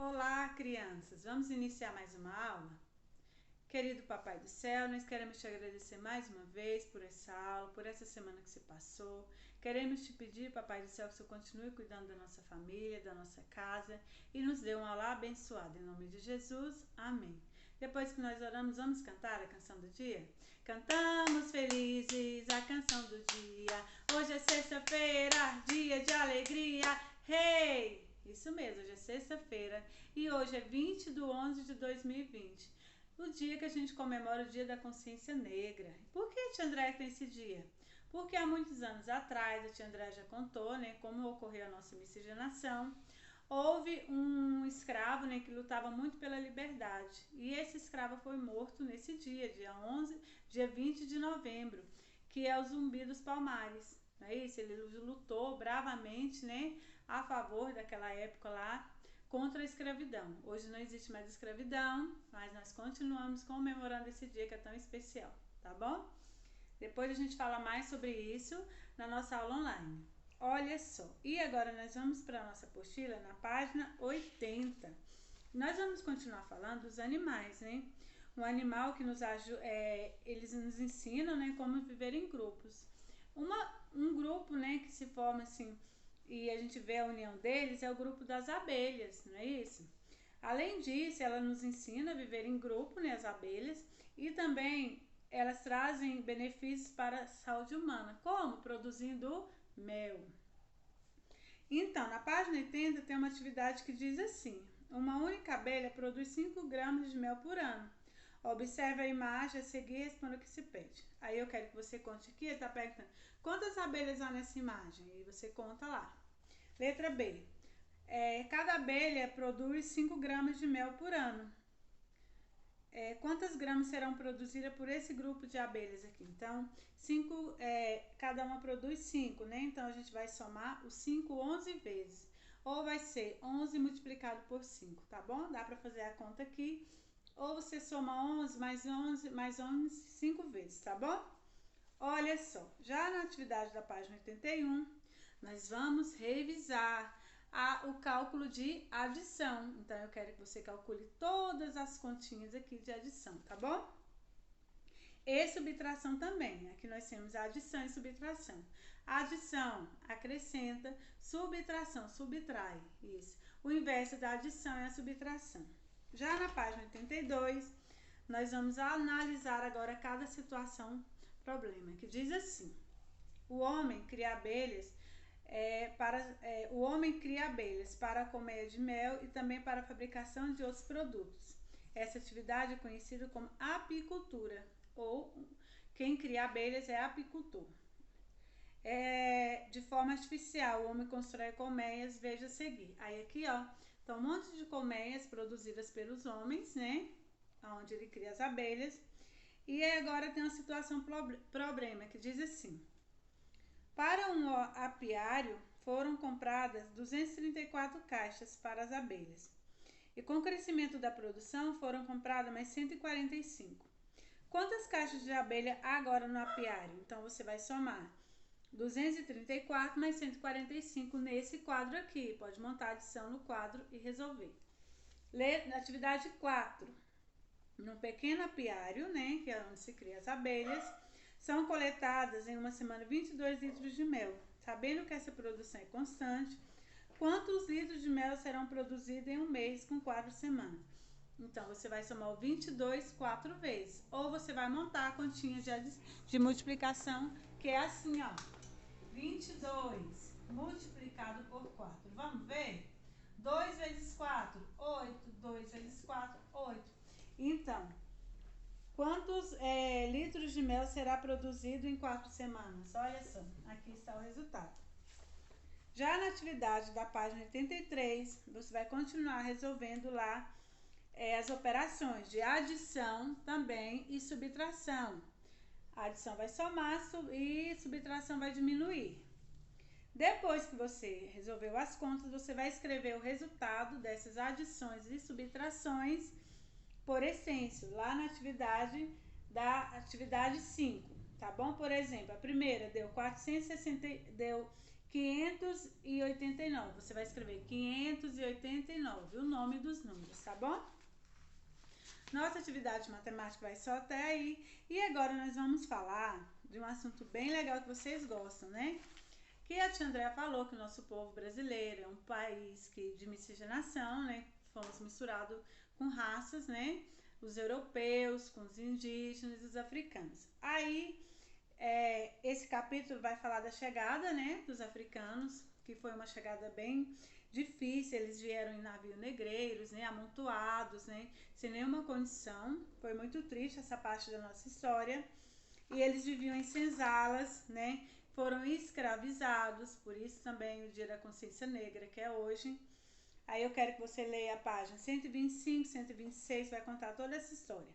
Olá, crianças! Vamos iniciar mais uma aula? Querido Papai do Céu, nós queremos te agradecer mais uma vez por essa aula, por essa semana que se passou. Queremos te pedir, Papai do Céu, que o Senhor continue cuidando da nossa família, da nossa casa e nos dê uma aula abençoada. Em nome de Jesus, amém. Depois que nós oramos, vamos cantar a canção do dia? Cantamos felizes a canção do dia. Hoje é sexta-feira, dia de alegria. Hey! Isso mesmo, hoje é sexta-feira e hoje é 20/11/2020. O dia que a gente comemora o Dia da Consciência Negra. Por que a Tia Andréia tem esse dia? Porque há muitos anos atrás, a Tia Andréia já contou, como ocorreu a nossa miscigenação. Houve um escravo, que lutava muito pela liberdade. E esse escravo foi morto nesse dia, dia 20 de novembro, que é o Zumbi dos Palmares. Não é isso? Ele lutou bravamente, a favor daquela época lá, contra a escravidão. Hoje não existe mais escravidão, mas nós continuamos comemorando esse dia que é tão especial, tá bom? Depois a gente fala mais sobre isso na nossa aula online. Olha só, e agora nós vamos para a nossa apostila na página 80. Nós vamos continuar falando dos animais, Um animal que nos ajuda, eles nos ensinam, como viver em grupos. Um grupo, que se forma assim, e a gente vê a união deles, é o grupo das abelhas, não é isso? Além disso, ela nos ensina a viver em grupo, as abelhas, e também elas trazem benefícios para a saúde humana, como produzindo mel. Então, na página 80 tem uma atividade que diz assim: uma única abelha produz 5 gramas de mel por ano. Observe a imagem a seguir e responda o que se pede. Aí eu quero que você conte aqui, está perguntando, quantas abelhas há nessa imagem? E você conta lá. Letra B. Cada abelha produz 5 gramas de mel por ano. Quantas gramas serão produzidas por esse grupo de abelhas aqui? Então, cada uma produz 5, Então, a gente vai somar os 5 11 vezes. Ou vai ser 11 multiplicado por 5, tá bom? Dá para fazer a conta aqui. Ou você soma 11 mais 11 mais 11 5 vezes, tá bom? Olha só, já na atividade da página 81, nós vamos revisar o cálculo de adição. Então, eu quero que você calcule todas as continhas aqui de adição, tá bom? E subtração também. Aqui nós temos a adição e subtração. A adição acrescenta, subtração subtrai. Isso. O inverso da adição é a subtração. Já na página 82, nós vamos analisar agora cada situação, problema, que diz assim: o homem cria abelhas para a colmeia de mel e também para a fabricação de outros produtos. Essa atividade é conhecida como apicultura, ou quem cria abelhas é apicultor. De forma artificial, o homem constrói colmeias, veja a seguir. Aí aqui, então um monte de colmeias produzidas pelos homens, onde ele cria as abelhas. E aí agora tem uma situação problema que diz assim: para um apiário foram compradas 234 caixas para as abelhas. E com o crescimento da produção foram compradas mais 145. Quantas caixas de abelha há agora no apiário? Então você vai somar 234 mais 145 nesse quadro aqui. Pode montar a adição no quadro e resolver. Atividade 4. Num pequeno apiário, que é onde se cria as abelhas, são coletadas em uma semana 22 litros de mel. Sabendo que essa produção é constante, quantos litros de mel serão produzidos em um mês com 4 semanas? Então, você vai somar o 22 4 vezes. Ou você vai montar a continha de multiplicação, que é assim, 22 multiplicado por 4. Vamos ver? 2 vezes 4, 8. 2 vezes 4, 8. Então, quantos litros de mel será produzido em 4 semanas? Olha só, aqui está o resultado. Já na atividade da página 83, você vai continuar resolvendo lá as operações de adição também e subtração. A adição vai somar e subtração vai diminuir. Depois que você resolveu as contas, você vai escrever o resultado dessas adições e subtrações por essêncio, lá na atividade 5, tá bom? Por exemplo, a primeira deu 589. Você vai escrever 589, o nome dos números, tá bom? Nossa atividade de matemática vai só até aí. E agora nós vamos falar de um assunto bem legal que vocês gostam, né? Que a tia Andréa falou que o nosso povo brasileiro é um país de miscigenação, né? Fomos misturados com raças, né? Os europeus, com os indígenas e os africanos. Aí, esse capítulo vai falar da chegada, né? Dos africanos, que foi uma chegada bem difícil. Eles vieram em navios negreiros, né? Amontoados, né? Sem nenhuma condição. Foi muito triste essa parte da nossa história. E eles viviam em senzalas, né? Foram escravizados, por isso também o Dia da Consciência Negra, que é hoje. Aí eu quero que você leia a página 125, 126, vai contar toda essa história.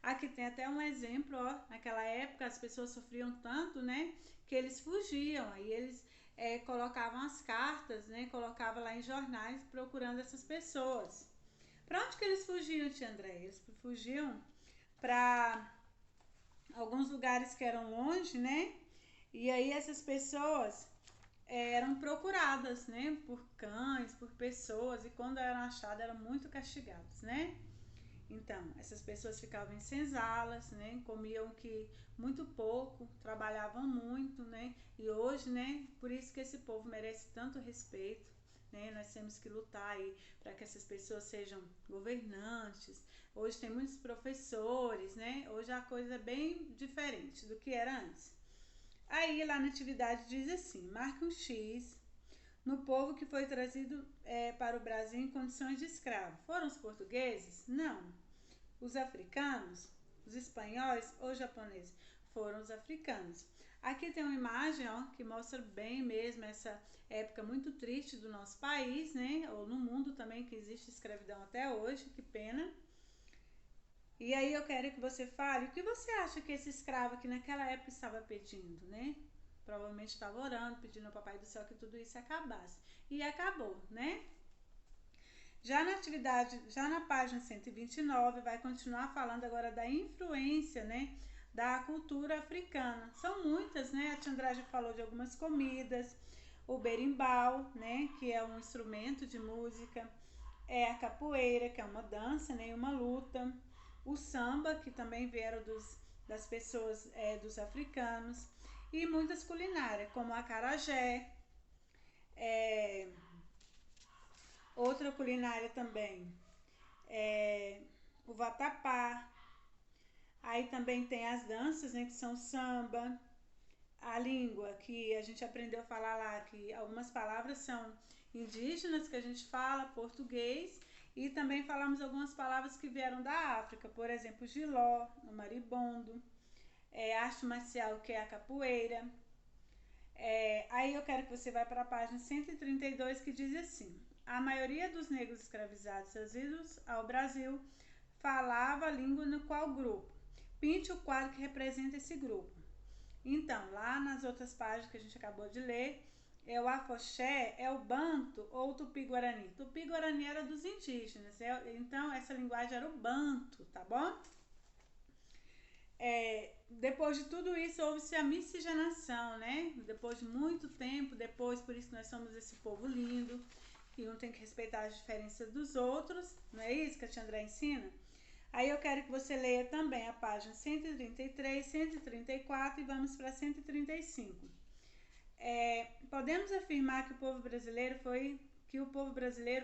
Aqui tem até um exemplo, ó, naquela época as pessoas sofriam tanto, né, que eles fugiam, aí eles colocavam as cartas, né, colocavam lá em jornais procurando essas pessoas. Para onde que eles fugiam, tia André? Eles fugiam para alguns lugares que eram longe, né? E aí essas pessoas eram procuradas, né? Por cães, por pessoas, e quando eram achadas eram muito castigadas, né? Então, essas pessoas ficavam em senzalas, né? Comiam que muito pouco, trabalhavam muito, né? E hoje, né? Por isso que esse povo merece tanto respeito, né? Nós temos que lutar aí para que essas pessoas sejam governantes. Hoje tem muitos professores, né? Hoje a coisa é bem diferente do que era antes. Aí lá na atividade diz assim: marque um X no povo que foi trazido para o Brasil em condições de escravo. Foram os portugueses? Não. Os africanos? Os espanhóis ou japoneses? Foram os africanos. Aqui tem uma imagem, ó, que mostra bem mesmo essa época muito triste do nosso país, né? Ou no mundo também, que existe escravidão até hoje, que pena. E aí eu quero que você fale o que você acha que esse escravo que naquela época estava pedindo, né? Provavelmente estava orando, pedindo ao Papai do Céu que tudo isso acabasse. E acabou, né? Já na atividade, já na página 129, vai continuar falando agora da influência, né, da cultura africana. São muitas, né? A tia André já falou de algumas comidas, o berimbau, né, que é um instrumento de música, a capoeira, que é uma dança, né, uma luta, o samba, que também vieram das pessoas dos africanos, e muitas culinárias, como a acarajé, outra culinária também, o vatapá. Aí também tem as danças, né, que são samba, a língua, que a gente aprendeu a falar lá, que algumas palavras são indígenas que a gente fala, português, e também falamos algumas palavras que vieram da África, por exemplo, giló, o maribondo, arte marcial, que é a capoeira. Aí eu quero que você vá para a página 132, que diz assim: a maioria dos negros escravizados trazidos ao Brasil falava a língua no qual grupo? Pinte o quadro que representa esse grupo. Então, lá nas outras páginas que a gente acabou de ler, o afoxé, o banto ou o tupi-guarani. Tupi-guarani era dos indígenas, então essa linguagem era o banto, tá bom? Depois de tudo isso, houve-se a miscigenação, né? Depois de muito tempo, por isso que nós somos esse povo lindo, que um tem que respeitar as diferenças dos outros, não é isso que a tia André ensina? Aí eu quero que você leia também a página 133, 134 e vamos para 135. Podemos afirmar que o povo brasileiro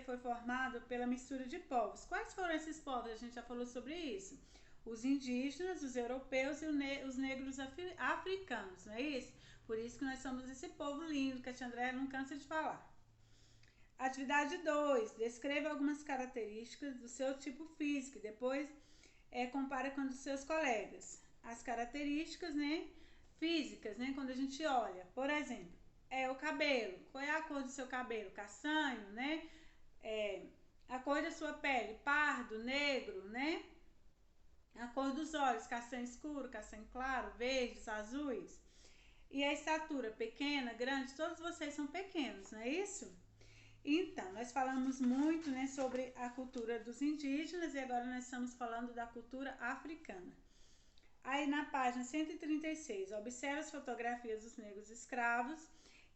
foi formado pela mistura de povos. Quais foram esses povos? A gente já falou sobre isso. Os indígenas, os europeus e os negros africanos, não é isso? Por isso que nós somos esse povo lindo que a tia André não cansa de falar. Atividade 2. Descreva algumas características do seu tipo físico. Depois compara com os dos seus colegas. As características, né, físicas, né, quando a gente olha. Por exemplo, o cabelo. Qual é a cor do seu cabelo? Castanho, né? A cor da sua pele, pardo, negro, né? A cor dos olhos, castanho escuro, castanho claro, verdes, azuis. E a estatura, pequena, grande, todos vocês são pequenos, não é isso? Então, nós falamos muito, né, sobre a cultura dos indígenas e agora nós estamos falando da cultura africana. Aí na página 136, observe as fotografias dos negros escravos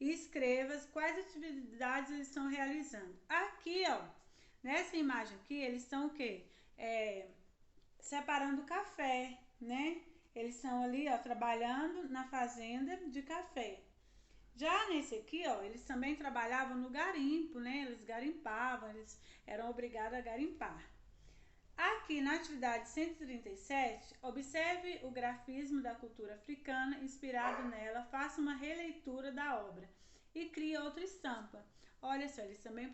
e escreva quais atividades eles estão realizando. Aqui, ó, nessa imagem aqui, eles estão o quê? Separando café, né? Eles estão ali, ó, trabalhando na fazenda de café. Já nesse aqui, ó, eles também trabalhavam no garimpo, né? Eles garimpavam, eles eram obrigados a garimpar. Aqui na atividade 137, observe o grafismo da cultura africana, inspirado nela, faça uma releitura da obra e crie outra estampa. Olha só, eles também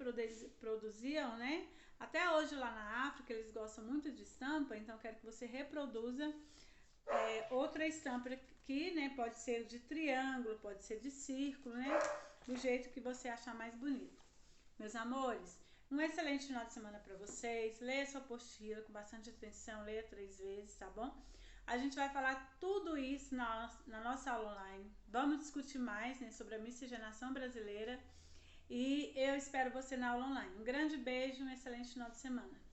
produziam, né? Até hoje lá na África eles gostam muito de estampa, então quero que você reproduza outra estampa aqui, né? Pode ser de triângulo, pode ser de círculo, né? Do jeito que você achar mais bonito. Meus amores, um excelente final de semana para vocês. Leia sua apostila com bastante atenção, leia 3 vezes, tá bom? A gente vai falar tudo isso na nossa aula online. Vamos discutir mais, né, sobre a miscigenação brasileira. E eu espero você na aula online. Um grande beijo, um excelente final de semana.